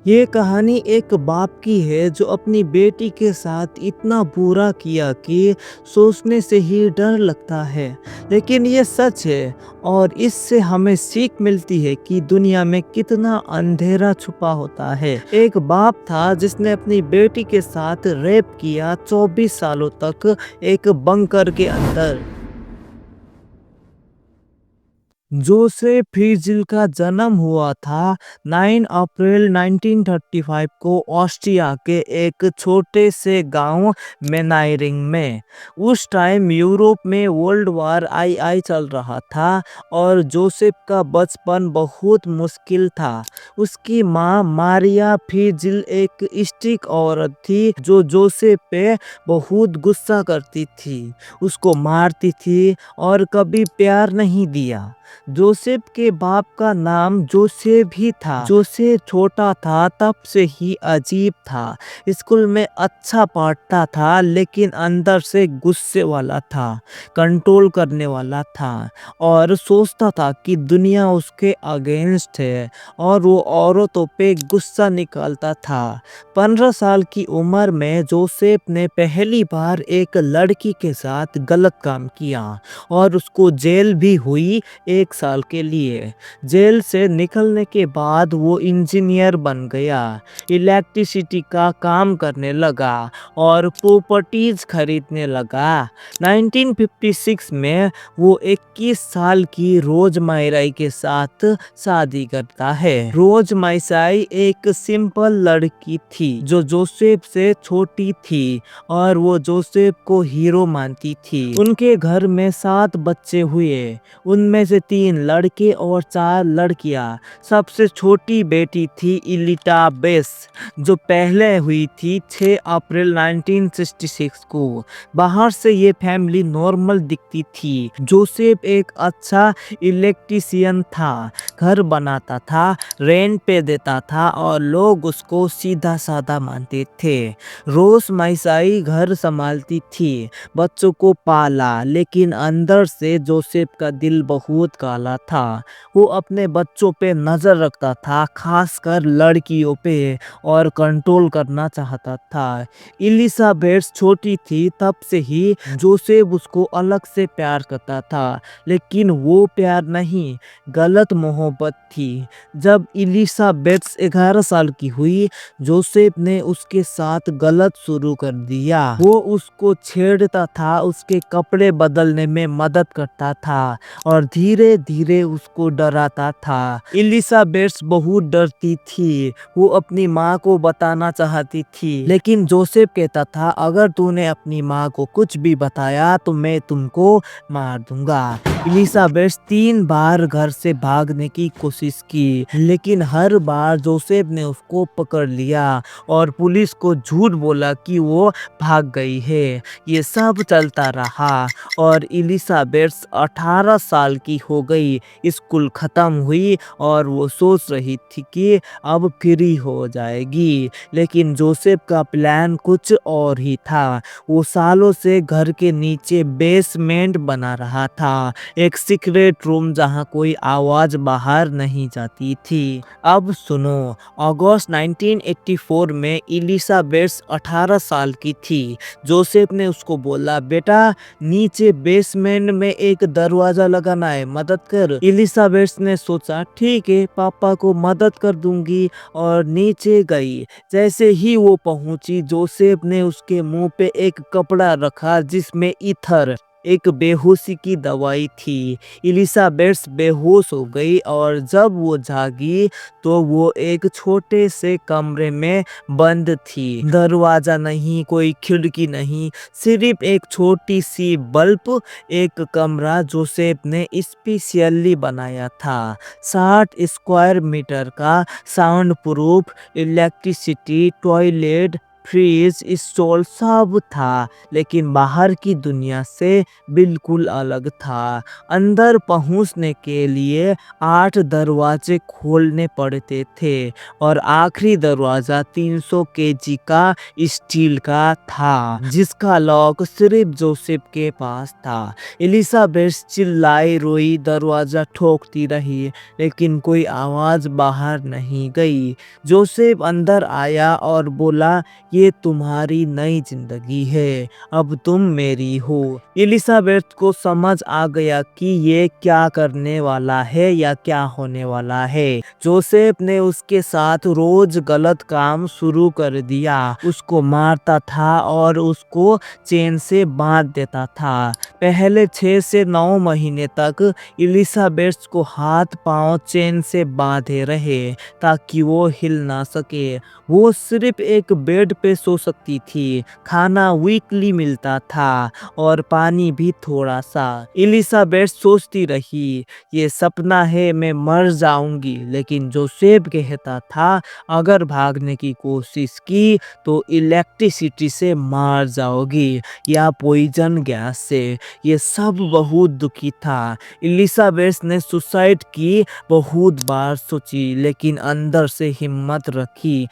ये कहानी एक बाप की है जो अपनी बेटी के साथ इतना बुरा किया कि सोचने से ही डर लगता है। लेकिन ये सच है और इससे हमें सीख मिलती है कि दुनिया में कितना अंधेरा छुपा होता है। एक बाप था जिसने अपनी बेटी के साथ रेप किया 24 सालों तक एक बंकर के अंदर। जोसेफ फिजिल का जन्म हुआ था 9 अप्रैल 1935 को ऑस्ट्रिया के एक छोटे से गांव मेनाइरिंग में। उस टाइम यूरोप में वर्ल्ड वार आई चल रहा था और जोसेफ का बचपन बहुत मुश्किल था। उसकी माँ मारिया फिजिल एक स्ट्रिक्ट औरत थी जो जोसेफ पे बहुत गुस्सा करती थी, उसको मारती थी और कभी प्यार नहीं दिया। जोसेफ के बाप का नाम जोसेफ ही था। जोसेफ छोटा था तब से ही अजीब था। स्कूल में अच्छा पढ़ता था लेकिन अंदर से गुस्से वाला था, कंट्रोल करने वाला था और सोचता था कि दुनिया उसके अगेंस्ट है और वो औरतों पे गुस्सा निकालता था। 15 साल की उम्र में जोसेफ ने पहली बार एक लड़की के साथ गलत काम किया और उसको जेल भी हुई 1 साल के लिए। जेल से निकलने के बाद वो इंजीनियर बन गया, इलेक्ट्रिसिटी का काम करने लगा और प्रॉपर्टीज खरीदने लगा। 1956 में वो 21 साल की रोज मायराई के साथ शादी करता है। रोज मायसाई एक सिंपल लड़की थी जो जोसेफ से छोटी थी और वो जोसेफ को हीरो मानती थी। उनके घर में 7 बच्चे हुए, उनमें से 3 लड़के और 4 लड़कियां। सबसे छोटी बेटी थी इलिटाबेस जो पहले हुई थी 6 अप्रैल 1966 को। बाहर से ये फैमिली नॉर्मल दिखती थी। जोसेफ एक अच्छा इलेक्ट्रिशियन था, घर बनाता था, रेंट पे देता था और लोग उसको सीधा साधा मानते थे। रोज माइसाई घर संभालती थी, बच्चों को पाला, लेकिन अंदर से जोसेफ का दिल बहुत काला था। वो अपने बच्चों पे नजर रखता था, खासकर लड़कियों पे, और कंट्रोल करना चाहता था। इलिसाबेथ छोटी थी तब से ही जोसेफ उसको अलग से प्यार करता था, लेकिन वो प्यार नहीं, गलत मोहब्बत थी। जब इलिसाबेथ 11 साल की हुई, जोसेफ ने उसके साथ गलत शुरू कर दिया। वो उसको छेड़ता था, उसके कपड़े बदलने में मदद करता था और धीरे धीरे उसको डराता था। इलिसाबेथ बहुत डरती थी, वो अपनी माँ को बताना चाहती थी, लेकिन जोसेफ कहता था अगर तूने अपनी माँ को कुछ भी बताया तो मैं तुमको मार दूंगा। इलिसाबेथ 3 बार घर से भागने की कोशिश की, लेकिन हर बार जोसेफ ने उसको पकड़ लिया और पुलिस को झूठ बोला कि वो भाग गई है। ये सब चलता रहा और इलिसाबेथ 18 साल की हो गई, स्कूल खत्म हुई और वो सोच रही थी कि अब फ्री हो जाएगी। लेकिन जोसेफ का प्लान कुछ और ही था। वो सालों से घर के नीचे बेसमेंट बना रहा था, एक सीक्रेट रूम जहां कोई आवाज बाहर नहीं जाती थी। अब सुनो, अगस्त 1984 में इलिसाबेथ 18 साल की थी। जोसेफ ने उसको बोला बेटा नीचे बेसमेंट में एक दरवाजा लगाना है, मदद कर। इलिसाबेथ ने सोचा ठीक है, पापा को मदद कर दूंगी और नीचे गई। जैसे ही वो पहुंची, जोसेफ ने उसके मुंह पे एक कपड़ा रखा जिसमें ईथर, एक बेहोशी की दवाई थी। इलिसाबेथ बेहोश हो गई और जब वो जागी तो वो एक छोटे से कमरे में बंद थी। दरवाजा नहीं, कोई खिड़की नहीं, सिर्फ एक छोटी सी बल्ब। एक कमरा जोसेफ ने स्पेशली बनाया था, 60 स्क्वायर मीटर का, sound proof, electricity, toilet, fridge, stall सब था, लेकिन बाहर की दुनिया से बिल्कुल अलग था। अंदर पहुंचने के लिए 8 दरवाजे खोलने पड़ते थे और आखिरी दरवाजा 300 केजी का स्टील का था, जिसका लॉक सिर्फ जोसेफ के पास था। एलिजाबेथ चिल्लाई रोई, दरवाजा ठोकती रही, लेकिन कोई आवाज बाहर नहीं गई। जोसेफ अंदर आया और बोला, ये तुम्हारी नई जिंदगी है, अब तुम मेरी हो। एलिजाबेथ को समझ आ गया कि ये क्या करने वाला है या क्या होने वाला है। जोसेफ ने उसके साथ रोज गलत काम शुरू कर दिया, उसको मारता था और उसको चेन से बांध देता था। पहले 6 से 9 महीने तक एलिजाबेथ को हाथ पांव चेन से बांधे रहे ताकि वो हिल ना सके। वो सिर्फ एक बेड पे सो सकती थी, खाना वीकली मिलता था और पानी भी थोड़ा सा। एलिजाबेथ सोचती रही, ये सपना है, मैं मर जाऊंगी, लेकिन जोसेफ कहता था, अगर भागने की कोशिश की तो इलेक्ट्रिसिटी से मार जाओगी या पॉइजन गैस से। ये सब बहुत दुखी था। एलिजाबेथ ने सुसाइड की बहुत बार सोची, लेकिन अंदर से हिम्मत रखी।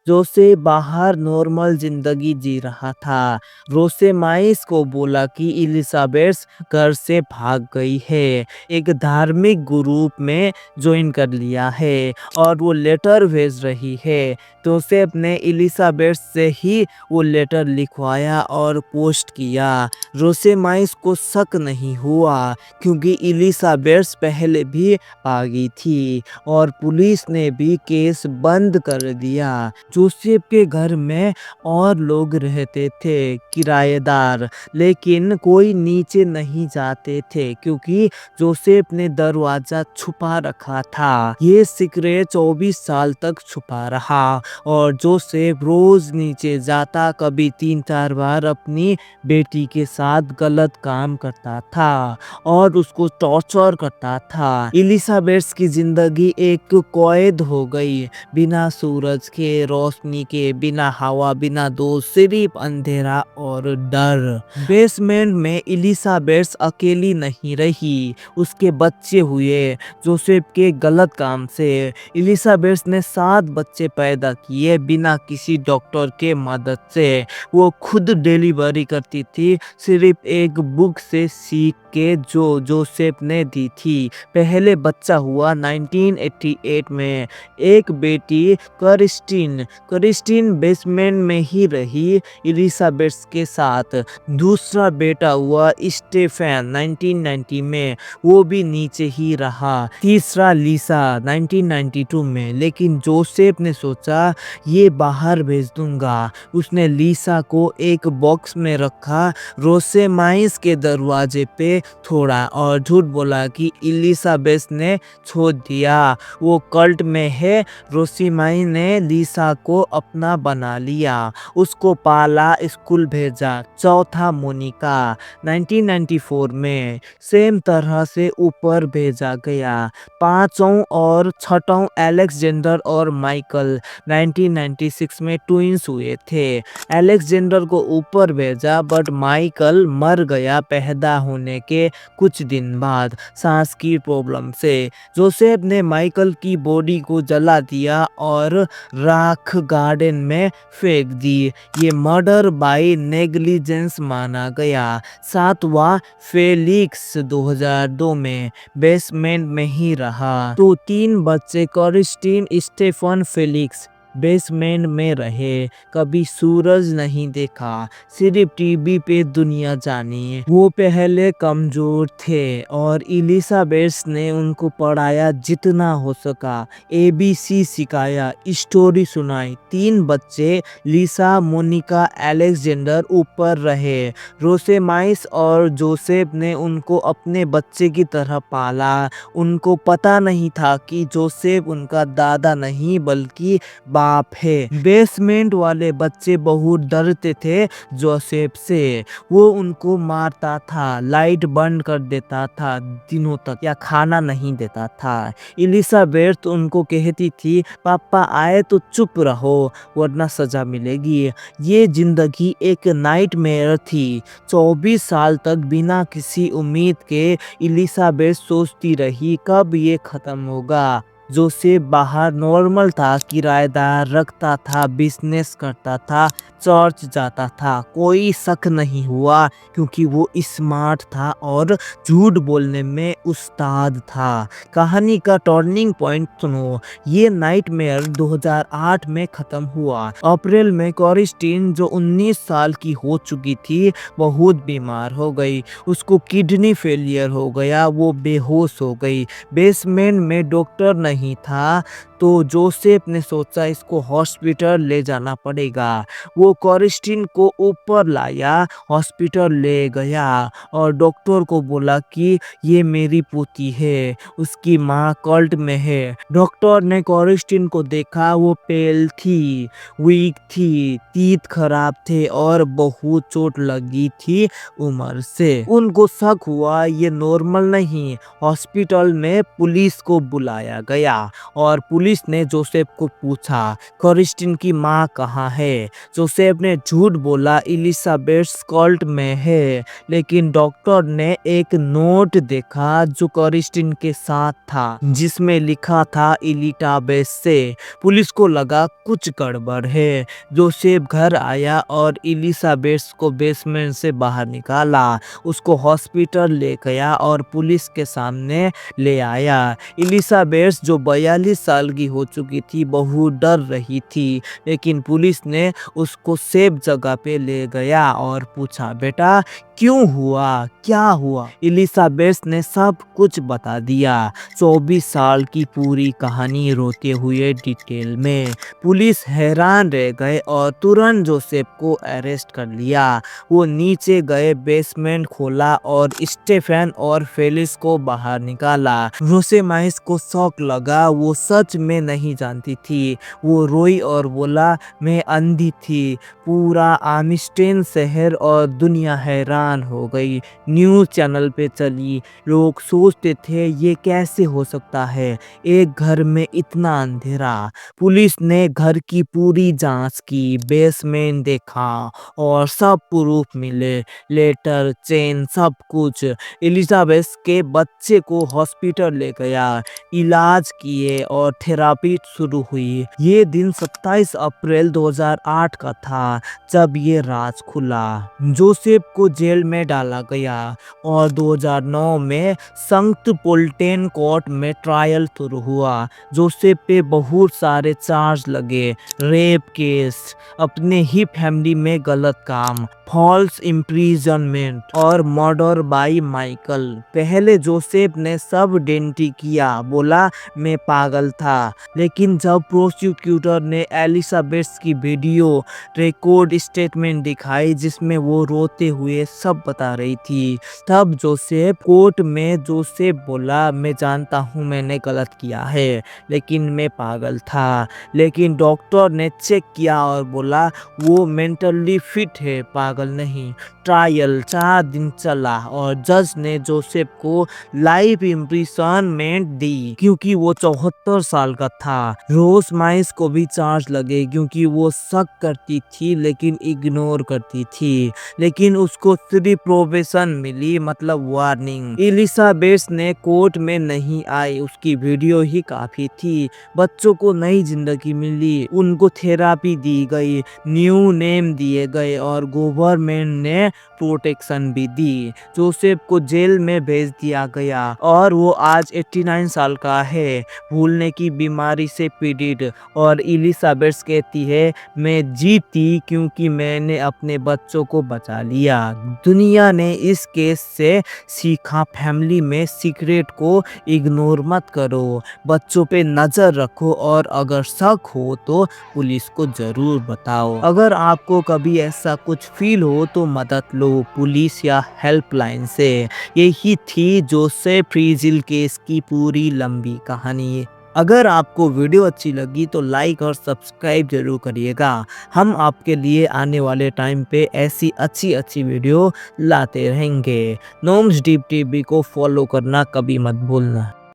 जोसेफ बाहर नॉर्मल जिंदगी जी रहा था। रोसेमाइस को बोला कि एलिजाबेथ घर से भाग गई है, एक धार्मिक ग्रुप में ज्वाइन कर लिया है और वो लेटर भेज रही है। जोसेफ ने एलिजाबेथ से ही वो लेटर लिखवाया और पोस्ट किया। रोसेमाइस को शक नहीं हुआ क्योंकि एलिजाबेथ पहले भी भागी थी और पुलिस ने भी केस बंद कर दिया। जोसेफ के घर में और लोग रहते थे, किराएदार, लेकिन कोई नीचे नहीं जाते थे क्योंकि जोसेफ ने दरवाजा छुपा रखा था। ये सीक्रेट 24 साल तक छुपा रहा और जोसेफ रोज नीचे जाता, कभी 3-4 बार अपनी बेटी के साथ गलत काम करता था और उसको टॉर्चर करता था। एलिजाबेथ की जिंदगी एक कैद हो गई, बिना सूरज के रोशनी के, बिना हवा, बिना दोस्त, सिर्फ अंधेरा और डर। बेसमेंट में एलिजाबेथ अकेली नहीं रही, उसके बच्चे हुए जोसेफ के गलत काम से। एलिजाबेथ ने 7 बच्चे पैदा किए बिना किसी डॉक्टर के मदद से। वो खुद डिलीवरी करती थी, सिर्फ एक बुक से सीख के जो जोसेफ ने दी थी। पहले बच्चा हुआ 1988 में, एक बेटी क्रिस्टीन बेसमेंट में ही रही एलिजाबेथ के साथ। दूसरा बेटा हुआ स्टेफन 1990 में, वो भी नीचे ही रहा। तीसरा लिसा 1992 में, लेकिन जोसेफ ने सोचा ये बाहर भेज दूंगा। उसने लिसा को एक बॉक्स में रखा, रोसेमाइस के दरवाजे पे छोड़ा और झूठ बोला कि एलिजाबेथ ने छोड़ दिया, वो कल्ट में है। रोसेमाई ने लिसा को अपना बना लिया, उसको पाला, स्कूल भेजा। चौथा मोनिका 1994 में सेम तरह से ऊपर भेजा गया। पांचों और छठों एलेक्जेंडर और माइकल 1996 में ट्विंस हुए थे। एलेक्जेंडर को ऊपर भेजा बट माइकल मर गया पैदा होने के कुछ दिन बाद सांस की प्रॉब्लम से। जोसेफ ने माइकल की बॉडी को जला दिया और राख गार्डन में फेंक दी। ये मर्डर बाय नेग्लिजेंस माना गया। सातवां फेलिक्स 2002 में बेसमेंट में ही रहा। तो 3 बच्चे क्रिस्टीन, स्टेफन, फेलिक्स बेसमेंट में रहे, कभी सूरज नहीं देखा, सिर्फ टीवी पे दुनिया जानी। वो पहले कमजोर थे और एलिजाबेथ ने उनको पढ़ाया जितना हो सका, ABC सिखाया, स्टोरी सुनाई। 3 बच्चे लिसा, मोनिका, एलेक्जेंडर ऊपर रहे। रोसेमाइस और जोसेफ ने उनको अपने बच्चे की तरह पाला। उनको पता नहीं था कि जोसेफ उनका दादा नहीं बल्कि पाप है। बेसमेंट वाले बच्चे बहुत डरते थे जोसेफ से। वो उनको मारता था, लाइट बंद कर देता था दिनों तक या खाना नहीं देता था। एलिजाबेथ उनको कहती थी, पापा आए तो चुप रहो वरना सजा मिलेगी। ये जिंदगी एक नाइटमेयर थी। 24 साल तक बिना किसी उम्मीद के एलिजाबेथ सोचती रही कब ये खत्म होगा। जोसेफ बाहर नॉर्मल था, किराएदार रखता था, बिजनेस करता था, चर्च जाता था। कोई शक नहीं हुआ क्योंकि वो स्मार्ट था और झूठ बोलने में उस्ताद था। कहानी का टर्निंग पॉइंट सुनो। ये नाइटमेयर 2008 में खत्म हुआ। अप्रैल में क्रिस्टीन जो 19 साल की हो चुकी थी बहुत बीमार हो गई। उसको किडनी फेलियर हो गया, वो बेहोश हो गई। बेसमेंट में डॉक्टर नहीं था तो जोसेफ ने सोचा इसको हॉस्पिटल ले जाना पड़ेगा। वो क्रिस्टीन को ऊपर लाया, हॉस्पिटल ले गया और डॉक्टर को बोला कि ये मेरी पोती है, उसकी माँ कल्ट में है। डॉक्टर ने क्रिस्टीन को देखा, वो पेल थी, वीक थी, तीत खराब थे और बहुत चोट लगी थी उम्र से। उनको शक हुआ ये नॉर्मल नहीं। हॉस्पिटल में पुलिस को बुलाया गया और पुलिस ने जोसेफ को पूछा क्रिस्टीन की माँ कहाँ है। जोसेफ ने झूठ बोला एलिजाबेथ कल्ट में है, लेकिन डॉक्टर ने एक नोट देखा जो क्रिस्टीन के साथ था जिसमें लिखा था एलिजाबेथ से। पुलिस को लगा कुछ गड़बड़ है। जोसेफ घर आया और एलिजाबेथ को बेसमेंट से बाहर निकाला, उसको हॉस्पिटल ले गया और पुलिस के सामने ले आया। एलिजाबेथ जो 42 साल की हो चुकी थी बहुत डर रही थी, लेकिन पुलिस ने उसको सेफ जगह पे ले गया और पूछा बेटा क्यों हुआ, क्या हुआ। एलिजाबेथ ने सब कुछ बता दिया, 24 साल की पूरी कहानी रोते हुए डिटेल में। पुलिस हैरान रह गए और तुरंत जोसेफ को अरेस्ट कर लिया। वो नीचे गए, बेसमेंट खोला और स्टेफन और फेलिक्स को बाहर निकाला। रोसेमाइस को शौक लगा, वो सच में नहीं जानती थी। वो रोई और बोला मैं अंधी थी। पूरा आमिस्टेन शहर और दुनिया हैरान हो गई। न्यूज़ चैनल पे चली, लोग सोचते थे ये कैसे हो सकता है, एक घर में इतना अंधेरा। पुलिस ने घर की पूरी जांच की, बेसमेंट देखा और सब प्रूफ मिले, लेटर, चेन, सब कुछ। एलिजाबेथ के बच्चे को हॉस्पिटल ले गया, इलाज किए और थेरापी शुरू हुई। ये दिन 27 अप्रैल 2008 का था जब ये राज खुला। जोसेफ को जेल में डाला गया और 2009 में संक्त पोल्टेन कोर्ट में ट्रायल शुरू हुआ। जोसेफ पे बहुत सारे चार्ज लगे, रेप केस, अपने ही फैमिली में गलत काम, फॉल्स इम्प्रिजनमेंट और मर्डर बाय माइकल। पहले जोसेफ ने सब डेंटी किया, बोला मैं पागल था, लेकिन जब प्रोसिक्यूटर ने एलिजाबेथ की वीडियो रिकॉर्ड स्टेटमेंट दिखाई जिसमें वो रोते हुए सब बता रही थी, तब जोसेफ कोर्ट में जोसेफ बोला मैं जानता हूँ मैंने गलत किया है, लेकिन मैं पागल था। लेकिन डॉक्टर ने चेक किया और बोला वो मेंटली फिट है, पागल नहीं। ट्रायल 4 दिन चला और जज ने जोसेफ को लाइफ इम्प्रिजनमेंट दी क्योंकि वो 74 साल का था। रोसमाइस को भी चार्ज लगे क्योंकि वो शक करती थी लेकिन इग्नोर करती थी, लेकिन उसको सिर्फ प्रोबेशन मिली, मतलब वार्निंग। एलिजाबेथ ने कोर्ट में नहीं आई, उसकी वीडियो ही काफी थी। बच्चों को नई जिंदगी मिली, उनको थेरापी दी गई, न्यू नेम दिए गए और गवर्नमेंट ने प्रोटेक्शन भी दी। जोसेफ को जेल में भेज दिया गया और वो आज 89 साल का है, भूलने की बीमारी से पीड़ित। और एलिजाबेथ कहती है मैं जीती क्योंकि मैंने अपने बच्चों को बचा लिया। दुनिया ने इस केस से सीखा फैमिली में सीक्रेट को इग्नोर मत करो, बच्चों पे नजर रखो और अगर शक हो तो पुलिस को जरूर बताओ। अगर आपको कभी ऐसा कुछ फील हो तो मदद लो पुलिस या हेल्पलाइन से। यही थी जोसेफ फ्रीजिल केस की पूरी लंबी कहानी। अगर आपको वीडियो अच्छी लगी तो लाइक और सब्सक्राइब जरूर करिएगा। हम आपके लिए आने वाले टाइम पे ऐसी अच्छी वीडियो लाते रहेंगे। नॉम्स डीप टीवी को फॉलो करना कभी मत भूलना।